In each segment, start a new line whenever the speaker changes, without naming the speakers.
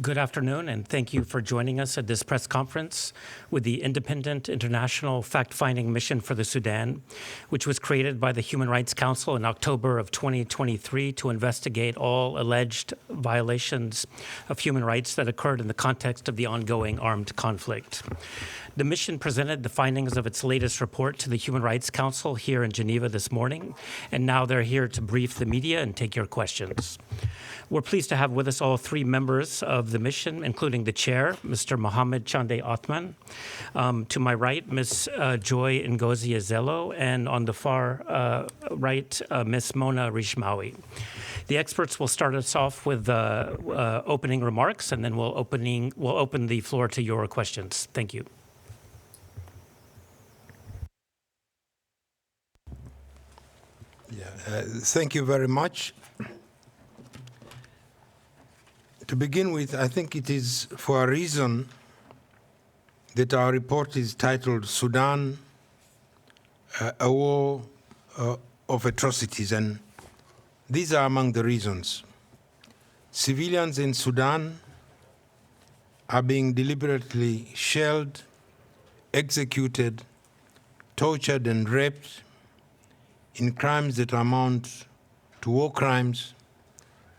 Good afternoon, and thank you for joining us at this press conference with the Independent International Fact-Finding Mission for the Sudan, which was created by the Human Rights Council in October of 2023 to investigate all alleged violations of human rights that occurred in the context of the ongoing armed conflict. The mission presented the findings of its latest report to the Human Rights Council here in Geneva this morning, and now they're here to brief the media and take your questions. We're pleased to have with us all three members of the mission, including the chair, Mr. Mohamed Chande Othman. To my right, Ms. Joy Ngozi Azello, and on the far right, Ms. Mona Rishmawi. The experts will start us off with opening remarks, and then we'll open the floor to your questions. Thank you.
Thank you very much. To begin with, I think it is for a reason that our report is titled Sudan, a war of atrocities, and these are among the reasons. Civilians in Sudan are being deliberately shelled, executed, tortured, and raped in crimes that amount to war crimes,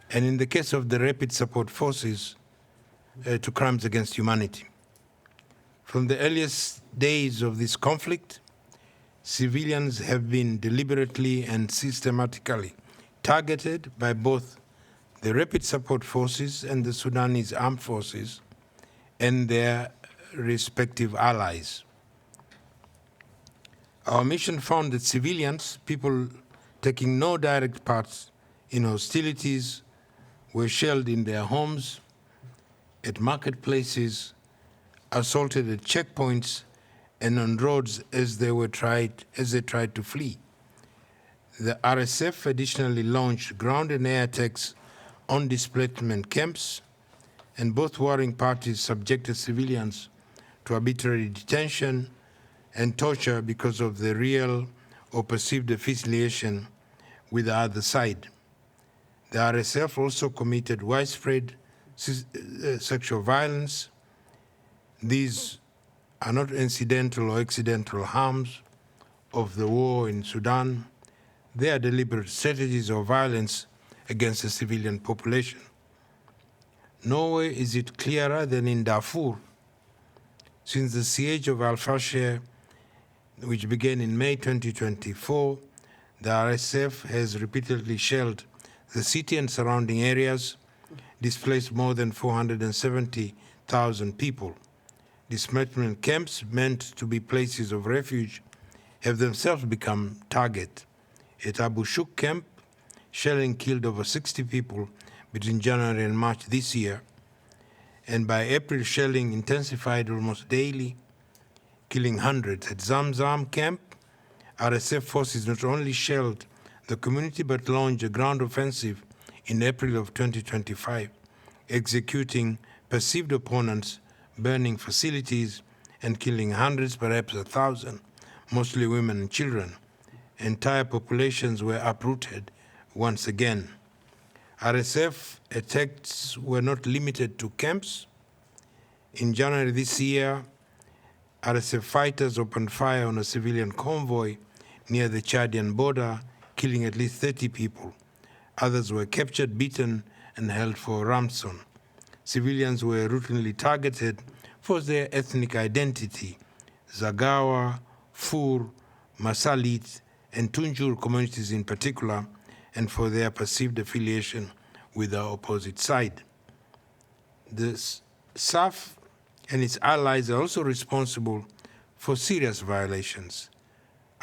and in the case of the Rapid Support Forces, to crimes against humanity. From the earliest days of this conflict, civilians have been deliberately and systematically targeted by both the Rapid Support Forces and the Sudanese Armed Forces and their respective allies. Our mission found that civilians, people taking no direct parts in hostilities, were shelled in their homes, at marketplaces, assaulted at checkpoints, and on roads as they tried to flee. The RSF additionally launched ground and air attacks on displacement camps, and both warring parties subjected civilians to arbitrary detention and torture because of the real or perceived affiliation with the other side. The RSF also committed widespread sexual violence. These are not incidental or accidental harms of the war in Sudan. They are deliberate strategies of violence against the civilian population. Nowhere is it clearer than in Darfur. Since the siege of Al-Fashir, which began in May 2024, the RSF has repeatedly shelled the city and surrounding areas, displaced more than 470,000 people. Displacement camps, meant to be places of refuge, have themselves become target. At Abu Shuk camp, shelling killed over 60 people between January and March this year, and by April, shelling intensified almost daily, killing hundreds. At Zamzam camp, RSF forces not only shelled the community but launched a ground offensive in April of 2025, executing perceived opponents, burning facilities, and killing hundreds, perhaps 1,000, mostly women and children. Entire populations were uprooted once again. RSF attacks were not limited to camps. In January this year, RSF fighters opened fire on a civilian convoy near the Chadian border, killing at least 30 people. Others were captured, beaten, and held for ransom. Civilians were routinely targeted for their ethnic identity. Zagawa, Fur, Masalit, and Tunjur communities in particular, and for their perceived affiliation with the opposite side. The SAF and its allies are also responsible for serious violations.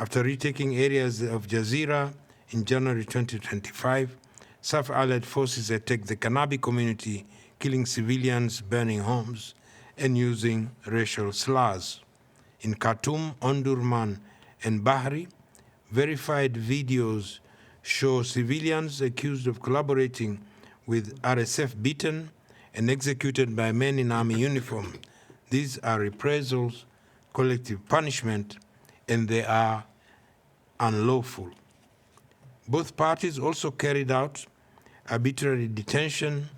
After retaking areas of Jazeera in January 2025, SAF allied forces attacked the Kanabi community, killing civilians, burning homes, and using racial slurs. In Khartoum, Omdurman, and Bahri, verified videos show civilians accused of collaborating with RSF beaten and executed by men in army uniform. These are reprisals, collective punishment, and they are unlawful. Both parties also carried out arbitrary detention,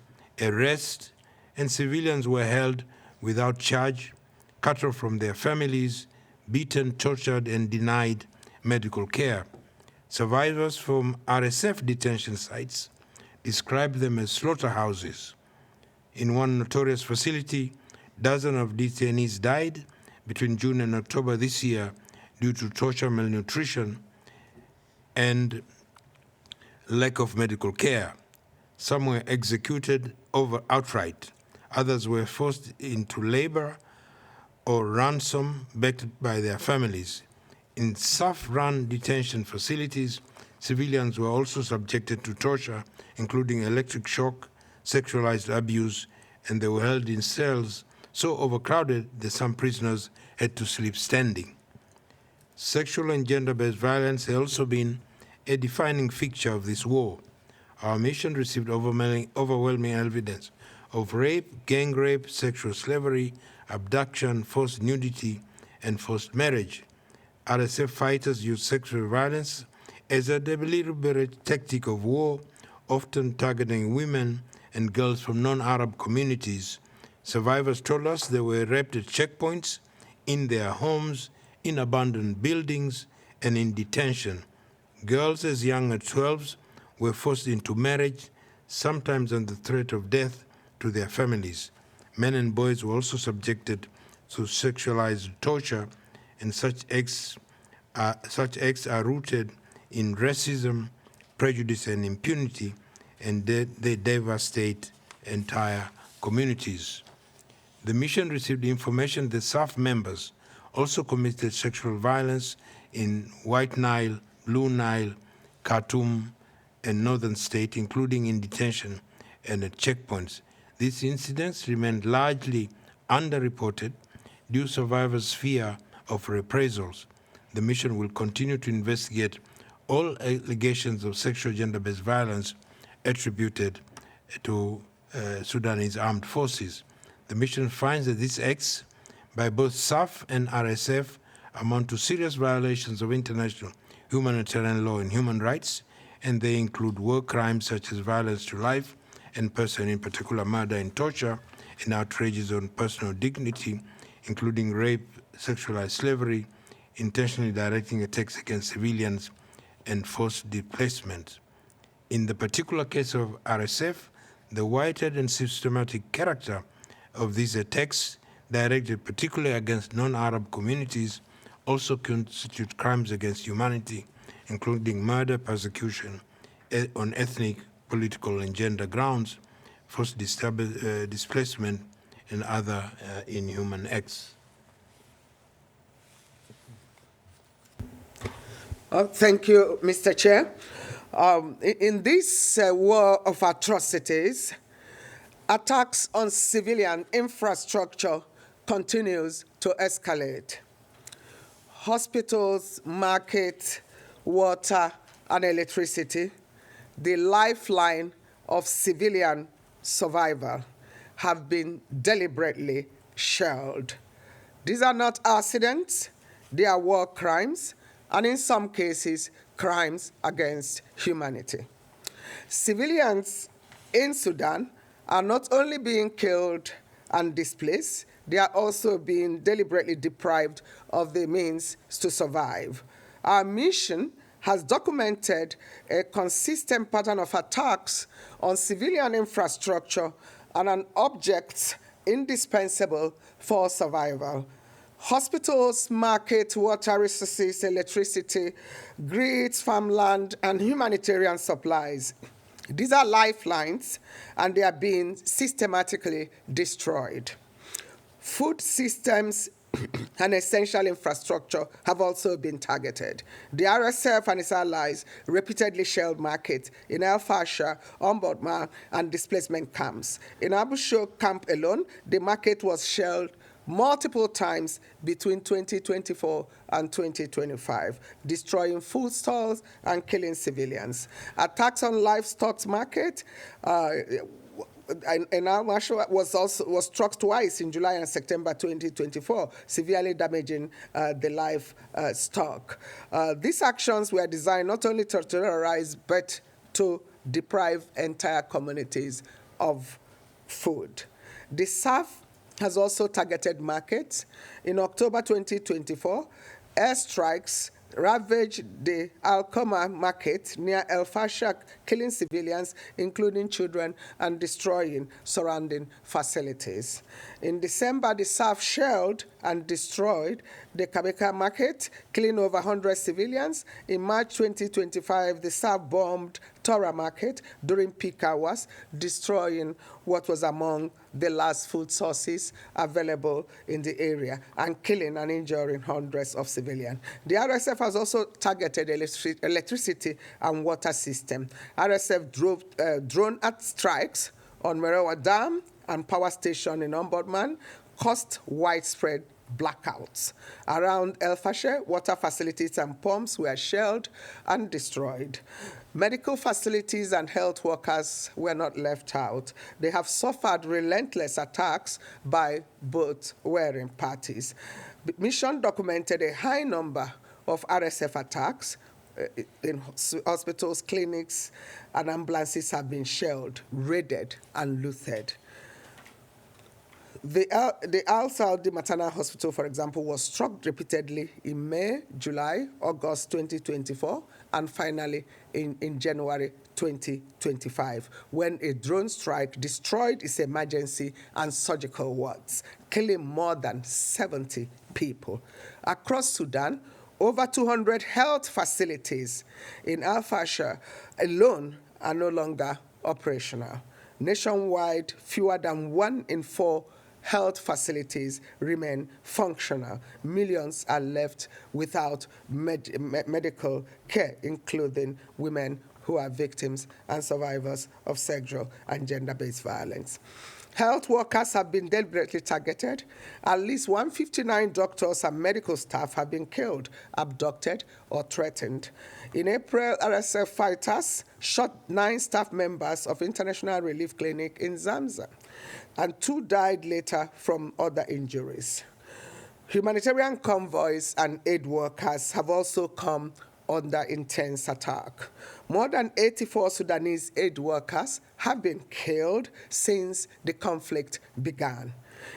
arrest, and civilians were held without charge, cut off from their families, beaten, tortured, and denied medical care. Survivors from RSF detention sites described them as slaughterhouses. In one notorious facility, dozens of detainees died between June and October this year due to torture, malnutrition, and lack of medical care. Some were executed outright. Others were forced into labor or ransom backed by their families. In SAF-run detention facilities, civilians were also subjected to torture, including electric shock, sexualized abuse, and they were held in cells so overcrowded that some prisoners had to sleep standing. Sexual and gender-based violence has also been a defining feature of this war. Our mission received overwhelming evidence of rape, gang rape, sexual slavery, abduction, forced nudity, and forced marriage. RSF fighters use sexual violence as a deliberate tactic of war, often targeting women and girls from non-Arab communities. Survivors told us they were raped at checkpoints, in their homes, in abandoned buildings, and in detention. Girls as young as 12 were forced into marriage, sometimes under threat of death to their families. Men and boys were also subjected to sexualized torture, and such acts are rooted in racism, prejudice, and impunity, and they devastate entire communities. The mission received information that SAF members also committed sexual violence in White Nile, Blue Nile, Khartoum, and Northern State, including in detention and at checkpoints. These incidents remained largely underreported due to survivors' fear of reprisals. The mission will continue to investigate all allegations of sexual gender-based violence attributed to Sudanese armed forces. The mission finds that these acts by both SAF and RSF amount to serious violations of international humanitarian law and human rights, and they include war crimes such as violence to life and person, in particular murder and torture, and outrages on personal dignity, including rape, sexualized slavery, intentionally directing attacks against civilians, and forced displacement. In the particular case of RSF, the widespread and systematic character of these attacks, directed particularly against non-Arab communities, also constitute crimes against humanity, including murder, persecution on ethnic, political, and gender grounds, forced displacement, and other inhuman acts.
Thank you, Mr. Chair. In this war of atrocities, attacks on civilian infrastructure continues to escalate. Hospitals, markets, water, and electricity, the lifeline of civilian survival, have been deliberately shelled. These are not accidents, they are war crimes, and in some cases, crimes against humanity. Civilians in Sudan are not only being killed and displaced, they are also being deliberately deprived of the means to survive. Our mission has documented a consistent pattern of attacks on civilian infrastructure and on objects indispensable for survival. Hospitals, markets, water resources, electricity, grids, farmland, and humanitarian supplies. These are lifelines, and they are being systematically destroyed. Food systems and essential infrastructure have also been targeted. The RSF and its allies repeatedly shelled markets in El Fasher, Omdurman, and displacement camps. In Abu Shok camp alone, the market was shelled multiple times between 2024 and 2025, destroying food stalls and killing civilians. Attacks on livestock market and Al-Mashra was struck twice in July and September 2024, severely damaging the livestock. These actions were designed not only to terrorize, but to deprive entire communities of food. The SAF has also targeted markets. In October 2024, airstrikes ravaged the Alcoma market near El Fasher, killing civilians, including children, and destroying surrounding facilities. In December, the SAF shelled and destroyed the Kabeka market, killing over 100 civilians. In March 2025, the SAF bombed Tora market during peak hours, destroying what was among the last food sources available in the area and killing and injuring hundreds of civilians. The RSF has also targeted electricity and water system. RSF drone strikes on Merewa Dam and power station in Ombudsman caused widespread blackouts. Around El Fasher, water facilities and pumps were shelled and destroyed. Medical facilities and health workers were not left out. They have suffered relentless attacks by both warring parties. The mission documented a high number of RSF attacks in hospitals, clinics, and ambulances have been shelled, raided, and looted. The Al Saudi Maternal Hospital, for example, was struck repeatedly in May, July, August 2024, and finally in January 2025, when a drone strike destroyed its emergency and surgical wards, killing more than 70 people. Across Sudan, over 200 health facilities in Al Fasher alone are no longer operational. Nationwide, fewer than 1 in 4 health facilities remain functional. Millions are left without medical care, including women who are victims and survivors of sexual and gender-based violence. Health workers have been deliberately targeted. At least 159 doctors and medical staff have been killed, abducted, or threatened. In April, RSF fighters shot 9 staff members of International Relief Clinic in Zamza, and 2 died later from other injuries. Humanitarian convoys and aid workers have also come under intense attack. More than 84 Sudanese aid workers have been killed since the conflict began.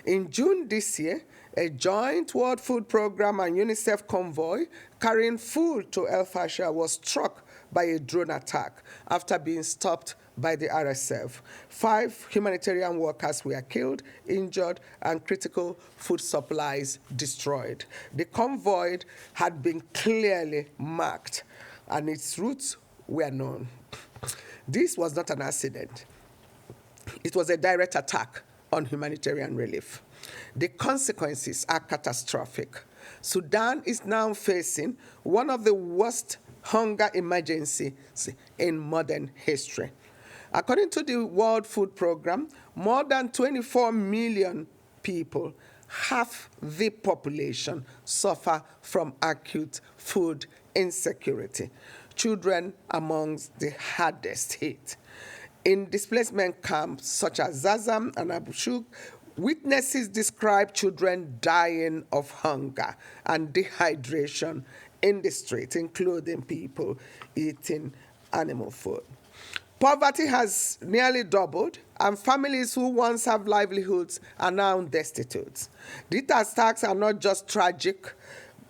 In June this year, a joint World Food Programme and UNICEF convoy carrying food to El Fasher was struck by a drone attack after being stopped by the RSF. 5 humanitarian workers were killed, injured, and critical food supplies destroyed. The convoy had been clearly marked, and its routes were known. This was not an accident. It was a direct attack on humanitarian relief. The consequences are catastrophic. Sudan is now facing one of the worst hunger emergencies in modern history. According to the World Food Programme, more than 24 million people, half the population, suffer from acute food insecurity. Children amongst the hardest hit. In displacement camps such as Zazam and Abu Shuk, witnesses describe children dying of hunger and dehydration in the streets, including people eating animal food. Poverty has nearly doubled, and families who once have livelihoods are now destitute. These attacks are not just tragic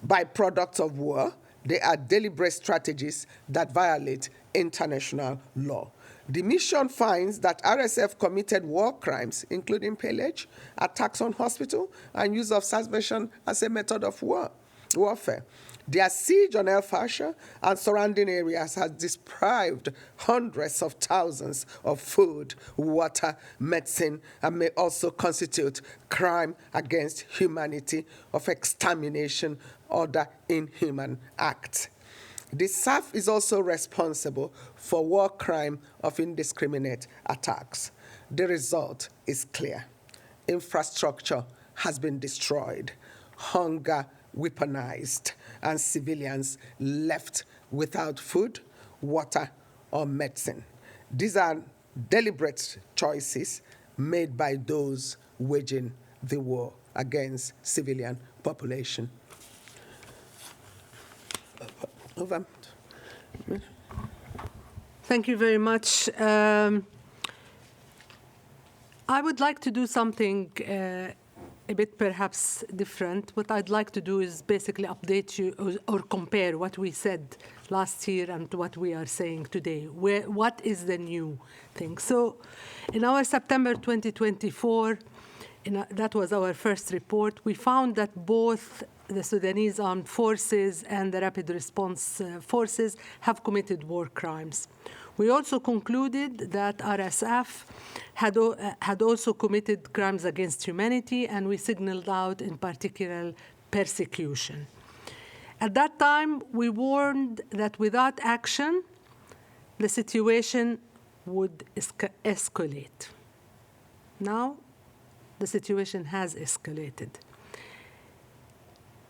byproducts of war, they are deliberate strategies that violate international law. The mission finds that RSF committed war crimes, including pillage, attacks on hospitals, and use of starvation as a method of warfare. Their siege on El Fasher and surrounding areas has deprived hundreds of thousands of food, water, medicine, and may also constitute crime against humanity of extermination or other inhuman acts. The SAF is also responsible for war crime of indiscriminate attacks. The result is clear. Infrastructure has been destroyed, hunger weaponized, and civilians left without food, water, or medicine. These are deliberate choices made by those waging the war against civilian population. Over.
Thank you very much. I would like to do something a bit perhaps different. What I'd like to do is basically update you or compare what we said last year and what we are saying today. What is the new thing? So in our September 2024, that was our first report, we found that both the Sudanese armed forces and the rapid response forces have committed war crimes. We also concluded that RSF had also committed crimes against humanity, and we signaled out, in particular, persecution. At that time, we warned that without action, the situation would escalate. Now, the situation has escalated.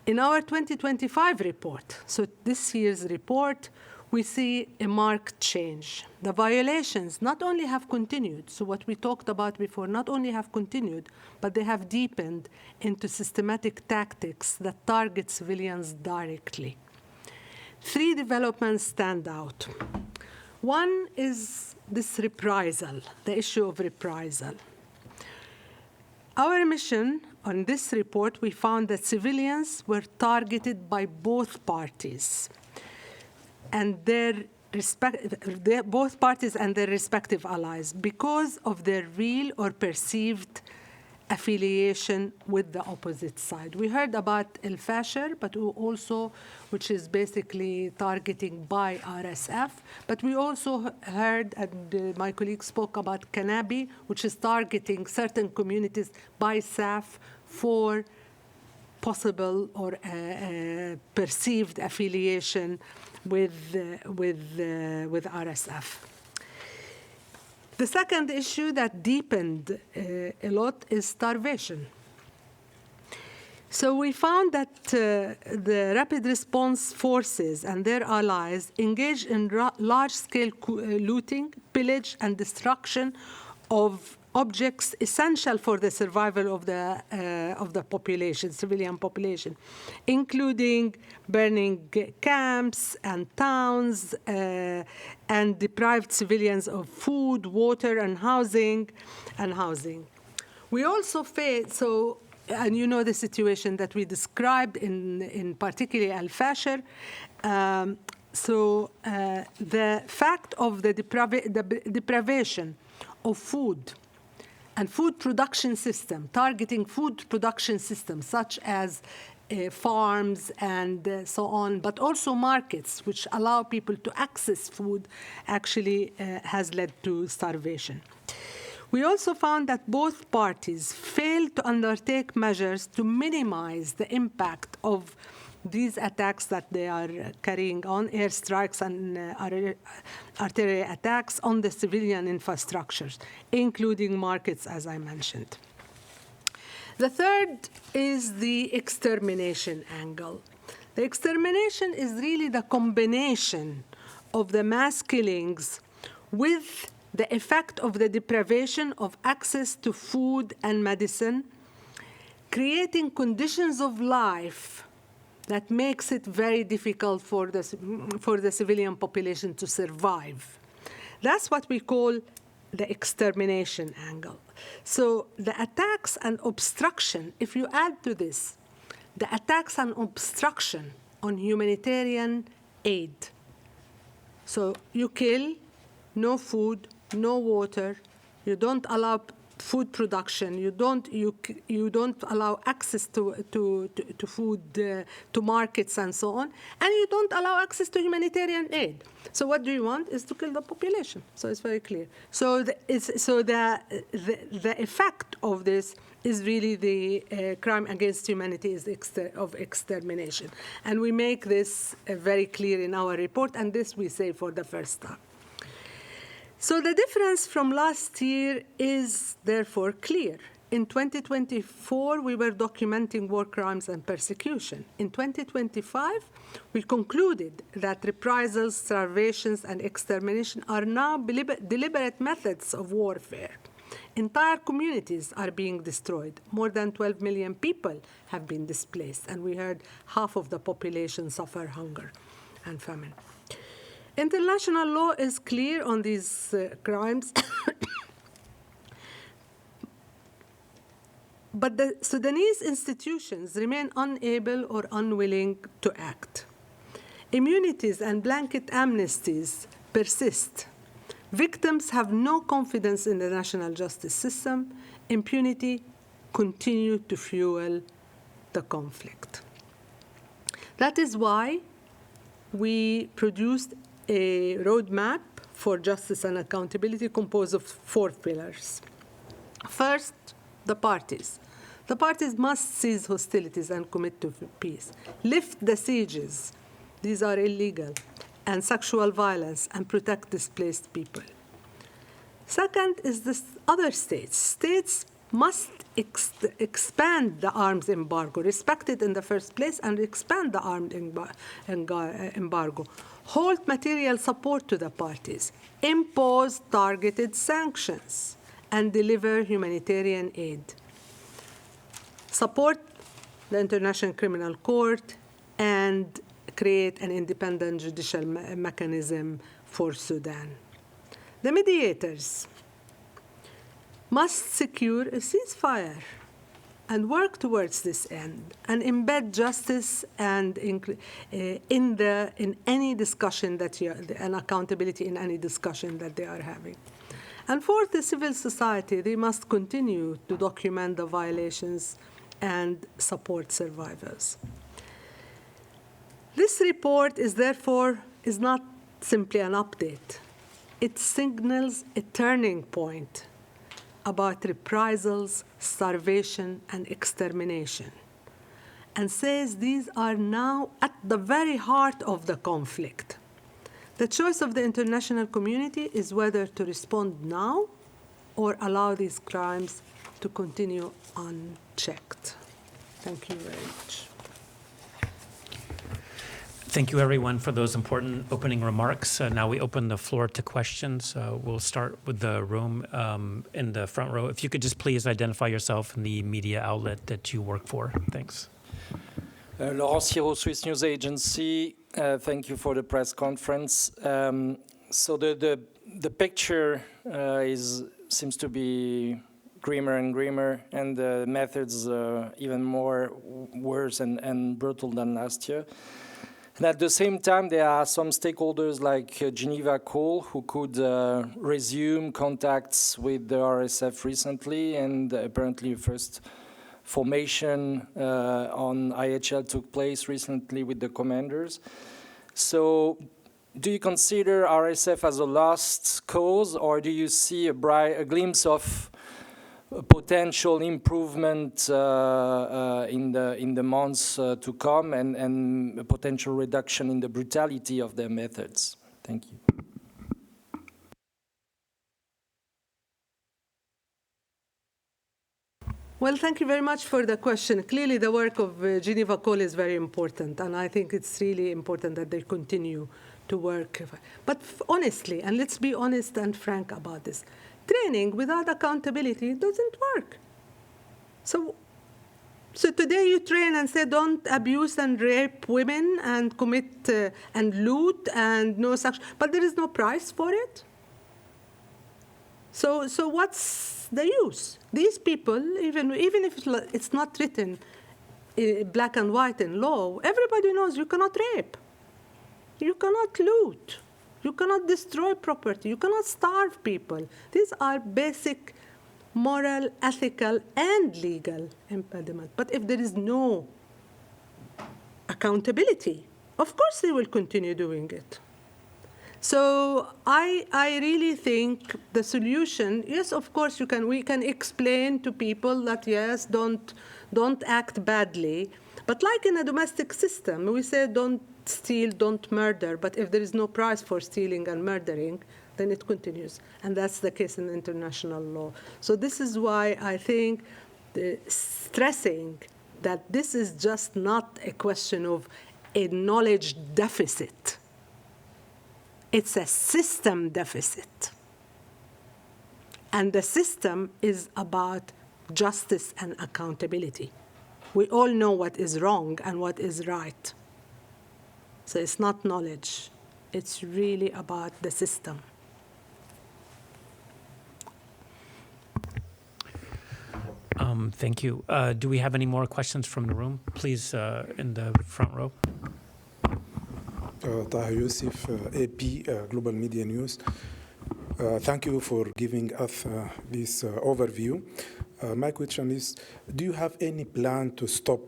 In our 2025 report, so this year's report, we see a marked change. The violations not only have continued, so what we talked about before, not only have continued, but they have deepened into systematic tactics that target civilians directly. 3 developments stand out. One is this reprisal, the issue of reprisal. Our mission on this report, we found that civilians were targeted by both parties and both parties and their respective allies because of their real or perceived affiliation with the opposite side. We heard about Al-Fashir, but also, which is basically targeting by RSF, but we also heard, and my colleague spoke about Kanabi, which is targeting certain communities by SAF for possible or perceived affiliation with RSF. The second issue that deepened a lot is starvation. So we found that the rapid response forces and their allies engaged in large-scale looting, pillage, and destruction of objects essential for the survival of the population, civilian population, including burning camps and towns, and deprived civilians of food, water, and housing. We also faced, and you know the situation that we described in particularly Al-Fashir. The fact of the deprivation of food and food production system, targeting food production systems such as farms and so on, but also markets which allow people to access food, actually has led to starvation. We also found that both parties failed to undertake measures to minimize the impact of these attacks that they are carrying on, airstrikes and artillery attacks on the civilian infrastructures, including markets, as I mentioned. The third is the extermination angle. The extermination is really the combination of the mass killings with the effect of the deprivation of access to food and medicine, creating conditions of life that makes it very difficult for the civilian population to survive. That's what we call the extermination angle. So the attacks and obstruction, if you add to this, the attacks and obstruction on humanitarian aid. So you kill, no food, no water, you don't allow food production, you don't allow access to food, to markets and so on, and you don't allow access to humanitarian aid. So what do you want is to kill the population. So it's very clear. So the effect of this is really the crime against humanity is of extermination. And we make this very clear in our report, and this we say for the first time. So the difference from last year is therefore clear. In 2024, we were documenting war crimes and persecution. In 2025, we concluded that reprisals, starvations, and extermination are now deliberate methods of warfare. Entire communities are being destroyed. More than 12 million people have been displaced, and we heard half of the population suffer hunger and famine. International law is clear on these crimes. But the Sudanese institutions remain unable or unwilling to act. Immunities and blanket amnesties persist. Victims have no confidence in the national justice system. Impunity continues to fuel the conflict. That is why we produced a roadmap for justice and accountability composed of 4 pillars. First, the parties. The parties must cease hostilities and commit to peace. Lift the sieges. These are illegal. And sexual violence, and protect displaced people. Second is the other states. States must expand the arms embargo, respect it in the first place, and expand the armed embargo. Hold material support to the parties. Impose targeted sanctions, and deliver humanitarian aid. Support the International Criminal Court, and create an independent judicial mechanism for Sudan. The mediators must secure a ceasefire and work towards this end, and embed justice and in any discussion and accountability in any discussion that they are having. And fourth, the civil society, they must continue to document the violations and support survivors. This report is therefore not simply an update. It signals a turning point about reprisals, starvation, and extermination, and says these are now at the very heart of the conflict. The choice of the international community is whether to respond now or allow these crimes to continue unchecked. Thank you very much.
Thank you, everyone, for those important opening remarks. Now we open the floor to questions. We'll start with the room in the front row. If you could just please identify yourself and the media outlet that you work for. Thanks.
Laurent Siro, Swiss News Agency. Thank you for the press conference. So the picture seems to be grimmer and grimmer, and the methods even more worse and brutal than last year. And at the same time, there are some stakeholders like Geneva Call who could resume contacts with the RSF recently, and apparently first formation on IHL took place recently with the commanders. So do you consider RSF as a lost cause, or do you see a glimpse of potential improvement in the months to come, and a potential reduction in the brutality of their methods? Thank you.
Well, thank you very much for the question. Clearly, the work of Geneva Call is very important, and I think it's really important that they continue to work. But honestly, and let's be honest and frank about this, training without accountability doesn't work. So today you train and say don't abuse and rape women and commit and loot and no sexual, but there is no price for it. So what's the use? These people, even if it's not written black and white in law, everybody knows you cannot rape, you cannot loot, you cannot destroy property, you cannot starve people. These are basic moral, ethical, and legal impediments. But if there is no accountability, of course they will continue doing it. So I really think the solution, yes, of course we can explain to people that yes, don't act badly, but like in a domestic system, we say don't steal, don't murder, but if there is no price for stealing and murdering, then it continues. And that's the case in international law. So this is why I think stressing that this is just not a question of a knowledge deficit. It's a system deficit. And the system is about justice and accountability. We all know what is wrong and what is right. So it's not knowledge. It's really about the system.
Thank you. Do we have any more questions from the room? Please, in the front row.
Taha Youssef, AP Global Media News. Thank you for giving us this overview. My question is, do you have any plan to stop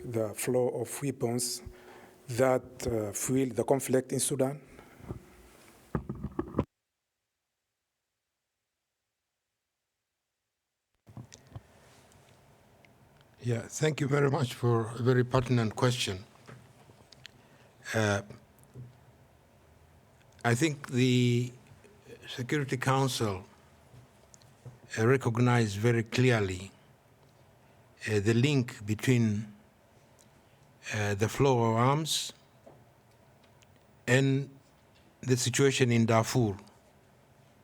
the flow of weapons that fuel the conflict in Sudan?
Yeah, thank you very much for a very pertinent question. I think the Security Council recognized very clearly the link between the flow of arms and the situation in Darfur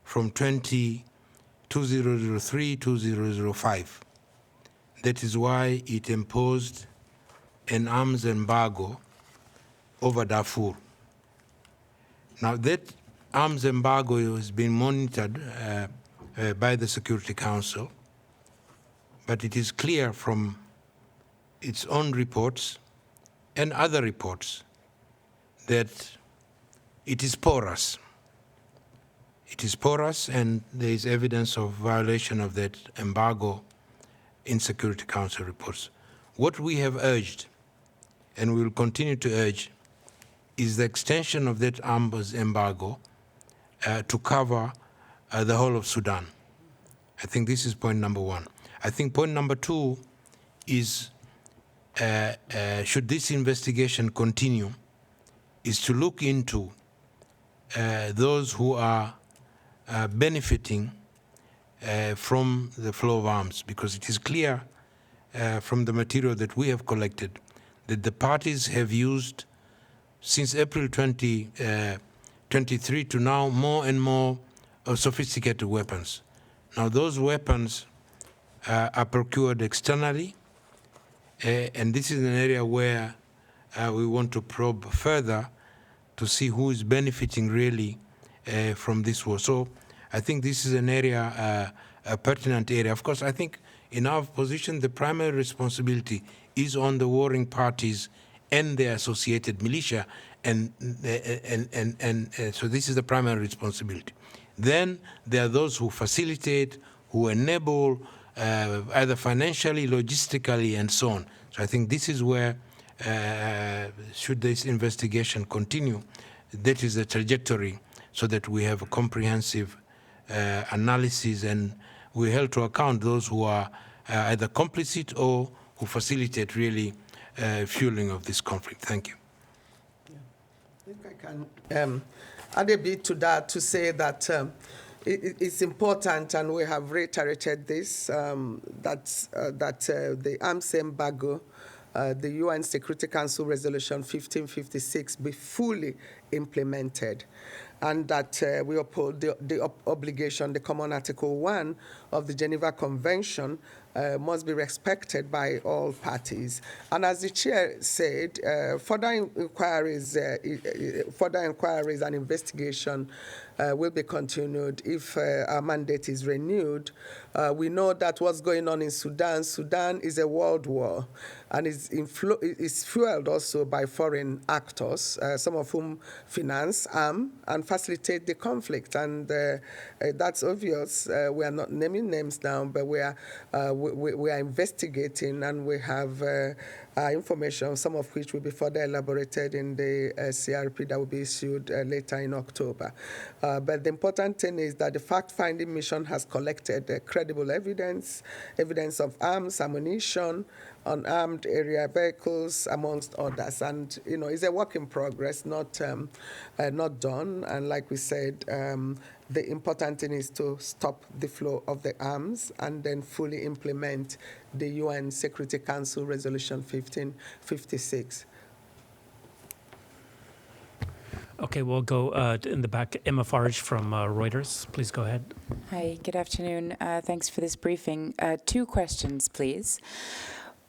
from 2003-2005. That is why it imposed an arms embargo over Darfur. Now that arms embargo has been monitored by the Security Council, but it is clear from its own reports and other reports that it is porous. It is porous, and there is evidence of violation of that embargo in Security Council reports. What we have urged, and we will continue to urge, is the extension of that arms embargo to cover the whole of Sudan. I think this is point number one. I think point number two is, should this investigation continue, is to look into those who are benefiting from the flow of arms, because it is clear from the material that we have collected that the parties have used since April 2023 to now more and more sophisticated weapons. Now those weapons are procured externally, and this is an area where we want to probe further to see who is benefiting really from this war. So I think this is an area, a pertinent area. Of course, I think in our position, the primary responsibility is on the warring parties and their associated militia, and so this is the primary responsibility. Then there are those who facilitate, who enable, either financially, logistically, and so on. So I think this is where, should this investigation continue, that is the trajectory, so that we have a comprehensive analysis and we held to account those who are either complicit or who facilitate really fueling of this conflict. Thank you.
Yeah. I think I can add a bit to that to say that it's important, and we have reiterated this, that the arms embargo, the UN Security Council Resolution 1556 be fully implemented, and that we uphold the obligation, the common Article 1 of the Geneva Convention must be respected by all parties. And as the chair said, further inquiries and investigation will be continued if our mandate is renewed. We know that what's going on in Sudan, Sudan is a world war, and is fueled also by foreign actors, some of whom finance, arm, and facilitate the conflict. And that's obvious. We are not naming names now, but we are investigating, and we have information, some of which will be further elaborated in the CRP that will be issued later in October. But the important thing is that the fact-finding mission has collected credible evidence of arms, ammunition, unarmed area vehicles, amongst others. And, you know, it's a work in progress, not done. And like we said, the important thing is to stop the flow of the arms and then fully implement the UN Security Council Resolution 1556.
Okay, we'll go in the back. Emma Farge from Reuters. Please go ahead.
Hi, good afternoon. Thanks for this briefing. Two questions, please.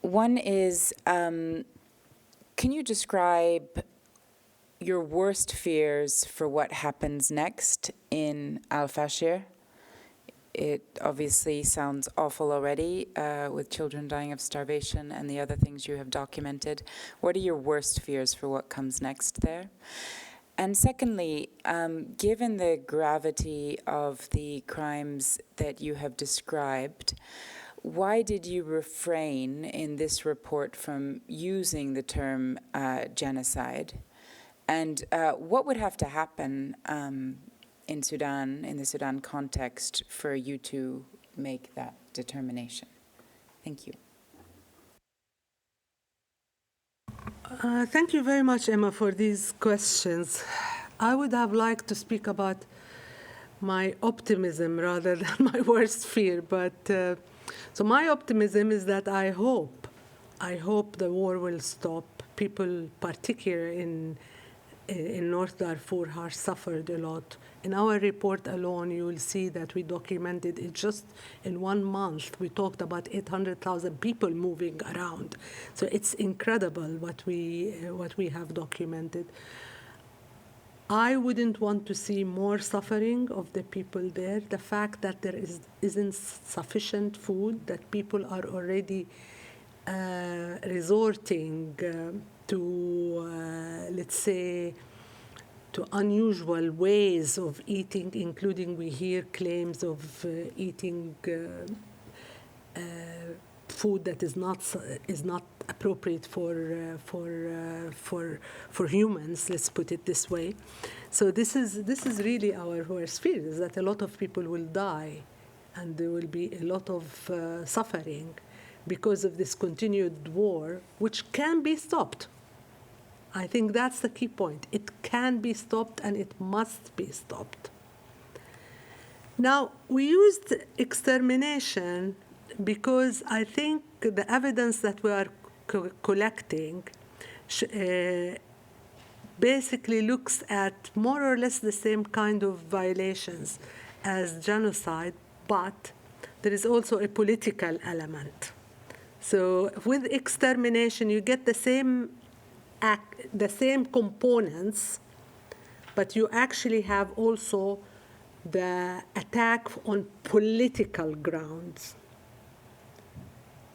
One is, can you describe your worst fears for what happens next in Al-Fashir? it obviously sounds awful already, with children dying of starvation and the other things you have documented. What are your worst fears for what comes next there? And secondly, given the gravity of the crimes that you have described, why did you refrain in this report from using the term genocide? And what would have to happen in Sudan, in the Sudan context, for you to make that determination? Thank you.
Thank you very much, Emma, for these questions. I would have liked to speak about my optimism rather than my worst fear. But so my optimism is that I hope the war will stop. People, particularly in North Darfur, have suffered a lot. In our report alone, you will see that we documented it just in 1 month. We talked about 800,000 people moving around. So it's incredible what we have documented. I wouldn't want to see more suffering of the people there. The fact that there isn't sufficient food, that people are already resorting to, let's say, to unusual ways of eating, including we hear claims of eating food that is not appropriate for humans. Let's put it this way. So this is really our worst fear: is that a lot of people will die, and there will be a lot of suffering because of this continued war, which can be stopped. I think that's the key point. It can be stopped, and it must be stopped. Now, we used extermination because I think the evidence that we are collecting basically looks at more or less the same kind of violations as genocide, but there is also a political element. So with extermination, you get the same components, but you actually have also the attack on political grounds.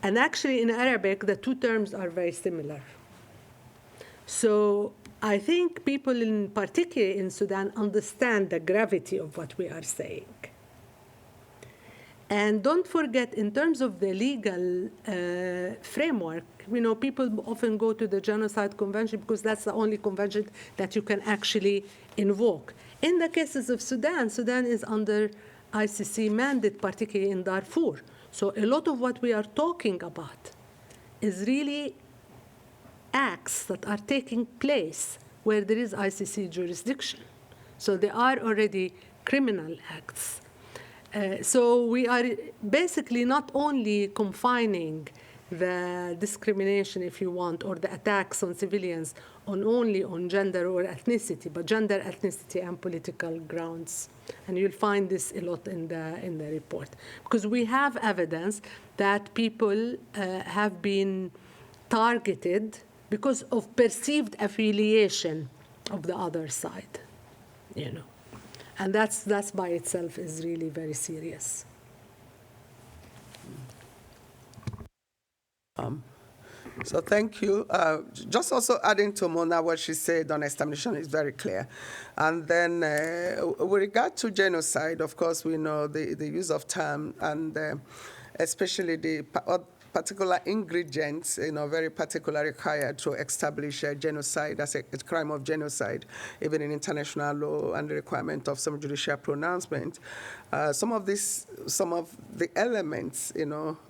And actually in Arabic, the two terms are very similar. So I think people, in particular in Sudan, understand the gravity of what we are saying. And don't forget, in terms of the legal framework, people often go to the Genocide Convention because that's the only convention that you can actually invoke. In the cases of Sudan, Sudan is under ICC mandate, particularly in Darfur. So a lot of what we are talking about is really acts that are taking place where there is ICC jurisdiction. So they are already criminal acts. So we are basically not only confining the discrimination, if you want, or the attacks on civilians only on gender or ethnicity, but gender, ethnicity, and political grounds. And you'll find this a lot in the report. Because we have evidence that people have been targeted because of perceived affiliation of the other side, And that's by itself is really very serious.
So thank you. Just also adding to Mona what she said on extermination is very clear. And then with regard to genocide, of course, we know the use of term and especially the particular ingredients, very particularly required to establish a genocide as a crime of genocide, even in international law, and the requirement of some judicial pronouncement. Some of the elements,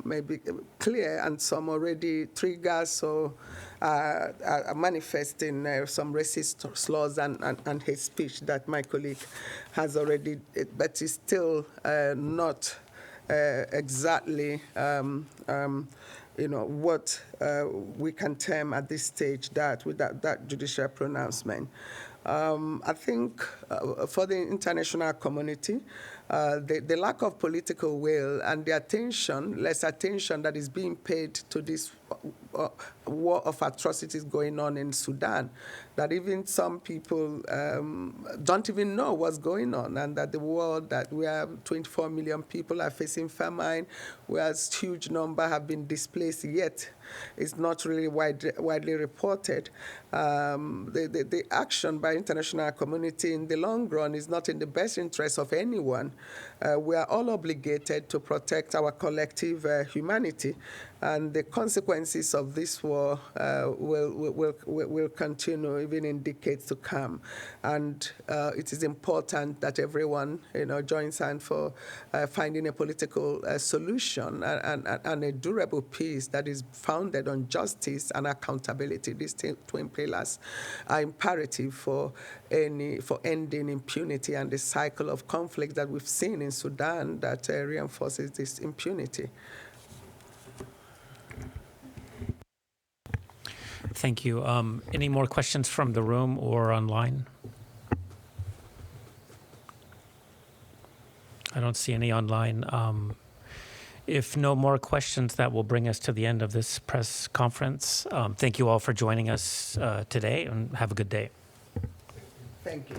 may be clear, and some already triggers or are manifest in some racist slurs and hate speech that my colleague has already, but is still not exactly, what we can term at this stage with that judicial pronouncement. I think for the international community, the lack of political will and the less attention that is being paid to this war of atrocities going on in Sudan, that even some people don't even know what's going on, and that the world, that we have 24 million people are facing famine, whereas huge number have been displaced, yet it's not really widely reported. The action by international community in the long run is not in the best interest of anyone. We are all obligated to protect our collective humanity, and the consequences of this war will continue even in decades to come. And it is important that everyone, joins hands for finding a political solution and a durable peace that is founded on justice and accountability. These twin pillars are imperative for ending impunity and the cycle of conflict that we've seen in Sudan that reinforces this impunity.
Thank you. Any more questions from the room or online? I don't see any online. If no more questions, that will bring us to the end of this press conference. Thank you all for joining us today, and have a good day.
Thank you.